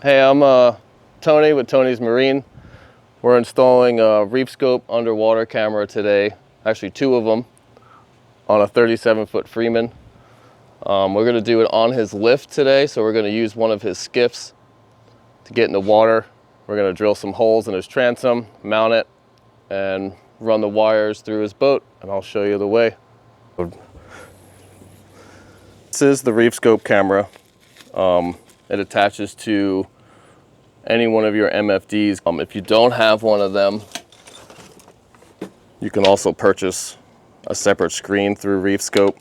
Hey, I'm Tony with Tony's Marine. We're installing a REEFSCOPE underwater camera today, actually two of them, on a 37-foot Freeman. We're going to do it on his lift today, so we're going to use one of his skiffs to get in the water. We're going to drill some holes in his transom, mount it, and run the wires through his boat, and I'll show you the way. This is the REEFSCOPE camera. It attaches to any one of your MFDs. If you don't have one of them, you can also purchase a separate screen through REEFSCOPE.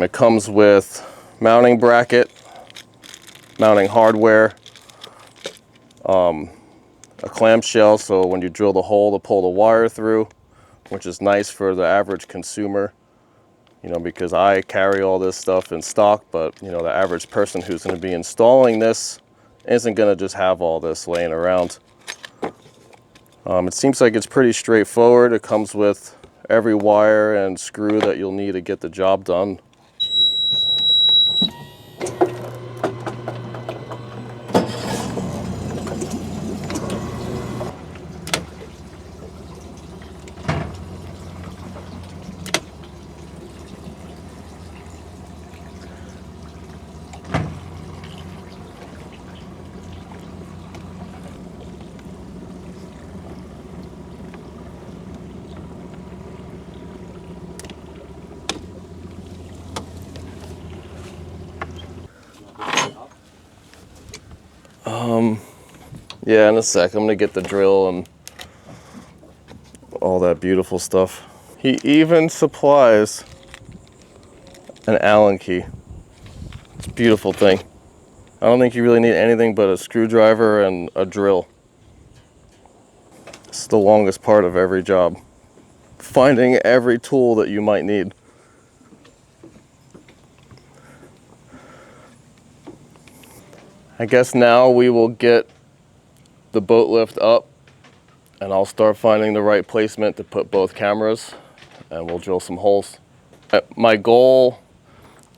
It comes with mounting bracket, mounting hardware, a clamshell so when you drill the hole to pull the wire through, which is nice for the average consumer, you know, because I carry all this stuff in stock, but you know, the average person who's going to be installing this isn't going to just have all this laying around. It seems like it's pretty straightforward. It comes with every wire and screw that you'll need to get the job done. Yeah, in a sec. I'm gonna get the drill and all that beautiful stuff. He even supplies an Allen key. It's a beautiful thing. I don't think you really need anything but a screwdriver and a drill. It's the longest part of every job. Finding every tool that you might need. I guess now we will get the boat lift up and I'll start finding the right placement to put both cameras and we'll drill some holes. My goal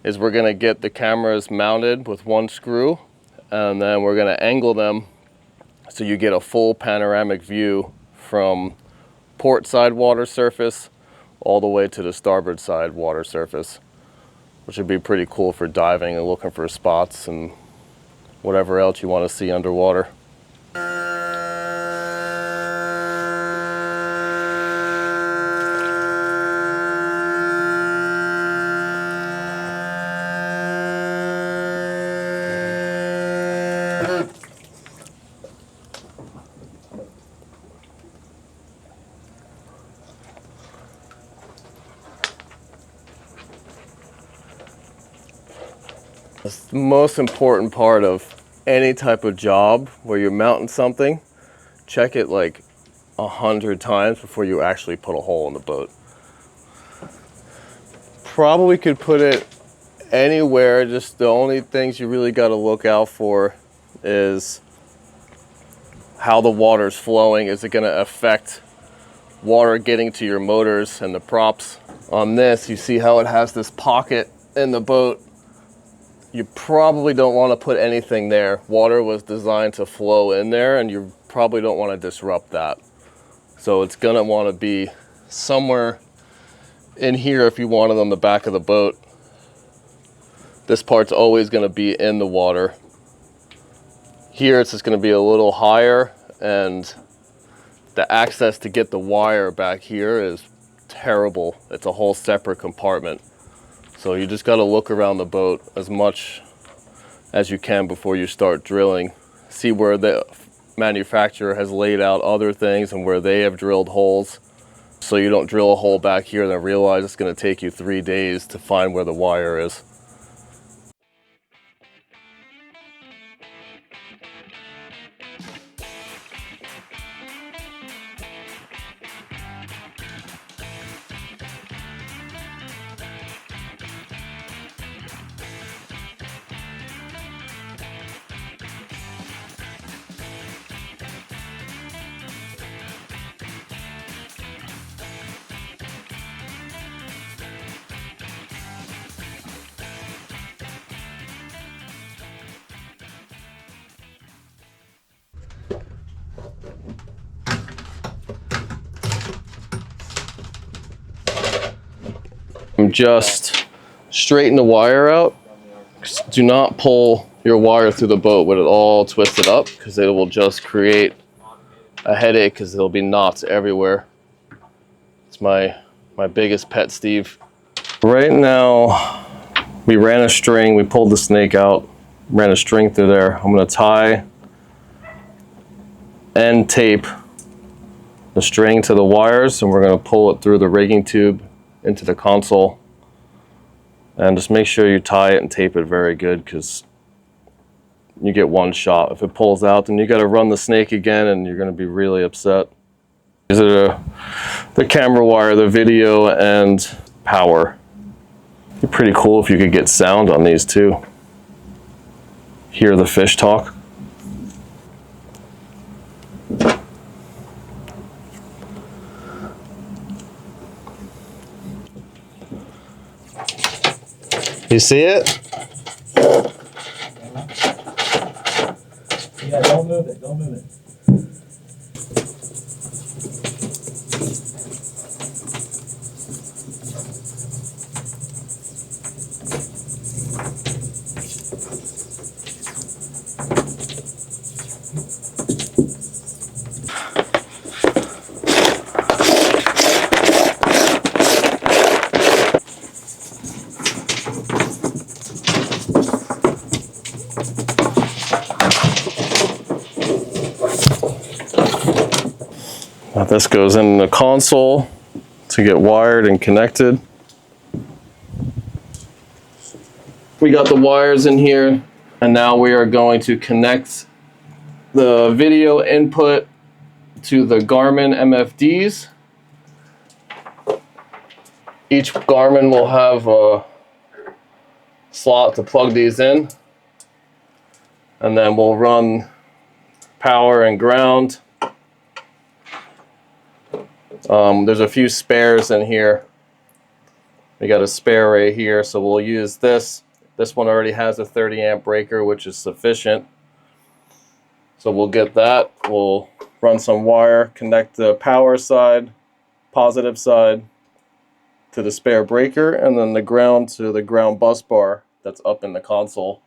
is we're gonna get the cameras mounted with one screw and then we're gonna angle them so you get a full panoramic view from port side water surface all the way to the starboard side water surface, which would be pretty cool for diving and looking for spots and whatever else you want to see underwater. The most important part of any type of job where you're mounting something, check it like 100 times before you actually put a hole in the boat. Probably could put it anywhere, just the only things you really got to look out for is how the water's flowing. Is it going to affect water getting to your motors and the props? On this, you see how it has this pocket in the boat. You probably don't want to put anything there. Water was designed to flow in there and you probably don't want to disrupt that. So it's gonna want to be somewhere in here if you want it on the back of the boat. This part's always going to be in the water. Here it's just going to be a little higher and the access to get the wire back here is terrible. It's a whole separate compartment. So you just got to look around the boat as much as you can before you start drilling. See where the manufacturer has laid out other things and where they have drilled holes. So you don't drill a hole back here and then realize it's going to take you 3 days to find where the wire is. just straighten the wire out. Do not pull your wire through the boat with it all twisted up, because it will just create a headache, because there'll be knots everywhere. It's my biggest pet, Steve. Right now, we ran a string, we pulled the snake out, ran a string through there. I'm gonna tie and tape the string to the wires, and we're gonna pull it through the rigging tube into the console. And just make sure you tie it and tape it very good, because you get one shot. If it pulls out, then you gotta run the snake again, and you're gonna be really upset. These are the camera wire, the video, and power. It'd be pretty cool if you could get sound on these too. Hear the fish talk. You see it? Yeah, don't move it, don't move it. Now this goes in the console to get wired and connected. We got the wires in here, and now we are going to connect the video input to the Garmin MFDs. Each Garmin will have a slot to plug these in, and then we'll run power and ground. There's a few spares in here. We got a spare right here, so we'll use this. This one already has a 30 amp breaker, which is sufficient. So we'll get that. We'll run some wire, connect the power side, positive side, to the spare breaker, and then the ground to the ground bus bar that's up in the console.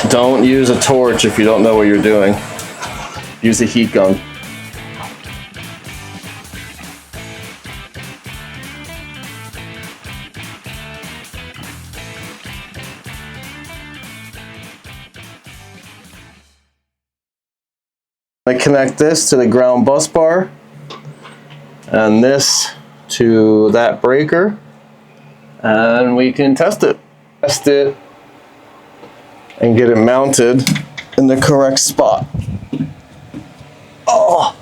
Don't use a torch if you don't know what you're doing. Use a heat gun. I connect this to the ground bus bar and this to that breaker, and we can test it. Test it and get it mounted in the correct spot. Oh!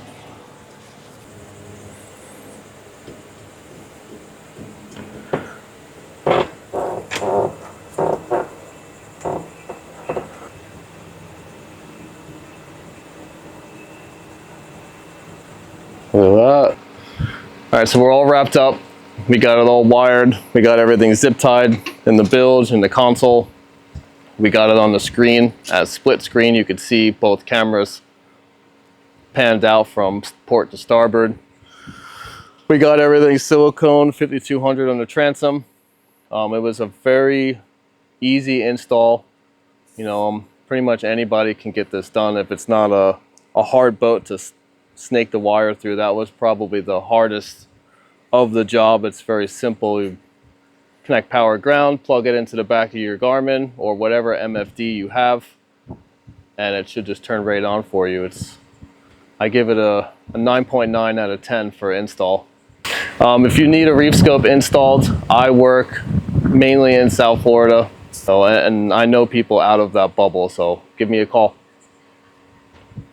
Look at that. All right, so we're all wrapped up. We got it all wired. We got everything zip tied. in the bilge, in the console. We got it on the screen as split screen. You could see both cameras panned out from port to starboard. We got everything silicone 5200 on the transom. It was a very easy install. You know, pretty much anybody can get this done if it's not a hard boat to snake the wire through. That was probably the hardest of the job. It's very simple. You connect power ground, plug it into the back of your Garmin or whatever MFD you have, and it should just turn right on for you. I give it a 9.9 out of 10 for install. If you need a REEFSCOPE installed, I work mainly in South Florida, and I know people out of that bubble, so give me a call.